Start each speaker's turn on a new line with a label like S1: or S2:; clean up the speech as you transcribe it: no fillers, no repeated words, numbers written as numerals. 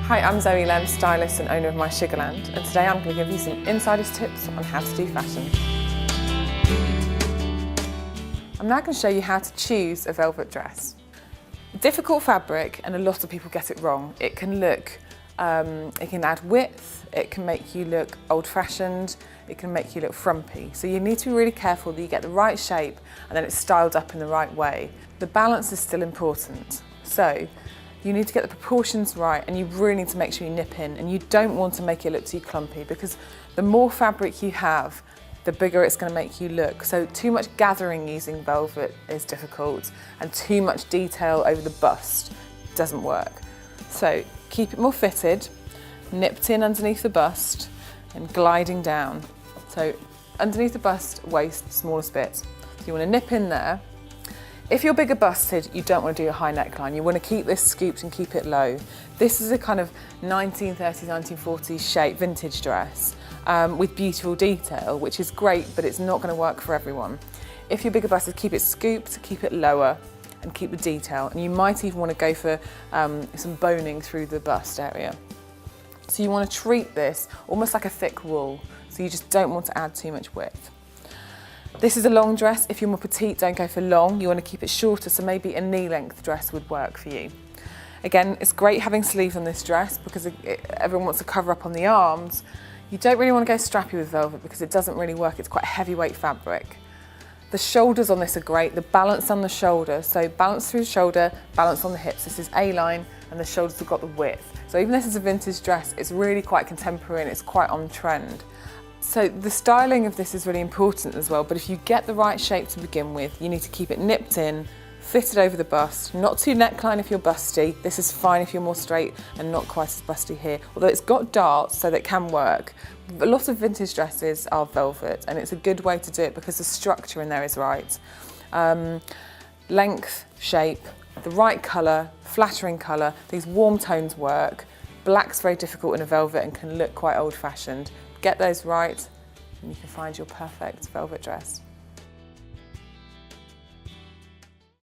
S1: Hi, I'm Zoe Lem, stylist and owner of My Sugarland, and today I'm going to give you some insider's tips on how to do fashion. I'm now going to show you how to choose a velvet dress. Difficult fabric, and a lot of people get it wrong. It can look, it can add width, it can make you look old-fashioned, it can make you look frumpy. So you need to be really careful that you get the right shape and then it's styled up in the right way. The balance is still important. So you need to get the proportions right, and you really need to make sure you nip in, and you don't want to make it look too clumpy, because the more fabric you have, the bigger it's going to make you look. So too much gathering using velvet is difficult, and too much detail over the bust doesn't work. So keep it more fitted, nipped in underneath the bust and gliding down. So underneath the bust, waist, smallest bit. So you want to nip in there. If you're bigger busted, you don't want to do a high neckline. You want to keep this scooped and keep it low. This is a kind of 1930s, 1940s shape vintage dress with beautiful detail, which is great, but it's not going to work for everyone. If you're bigger busted, keep it scooped, keep it lower, and keep the detail. And you might even want to go for some boning through the bust area. So you want to treat this almost like a thick wool. So you just don't want to add too much width. This is a long dress. If you're more petite, don't go for long. You want to keep it shorter, so maybe a knee-length dress would work for you. Again, it's great having sleeves on this dress because everyone wants to cover up on the arms. You don't really want to go strappy with velvet because it doesn't really work. It's quite a heavyweight fabric. The shoulders on this are great. The balance on the shoulder, so balance through the shoulder, balance on the hips. This is A-line, and the shoulders have got the width. So even though this is a vintage dress, it's really quite contemporary and it's quite on trend. So the styling of this is really important as well, but if you get the right shape to begin with, you need to keep it nipped in, fitted over the bust, not too neckline if you're busty. This is fine if you're more straight and not quite as busty here, although it's got darts so that it can work. A lot of vintage dresses are velvet, and it's a good way to do it because the structure in there is right. Length, shape, the right colour, flattering colour, these warm tones work. Black's very difficult in a velvet and can look quite old-fashioned. Get those right and you can find your perfect velvet dress.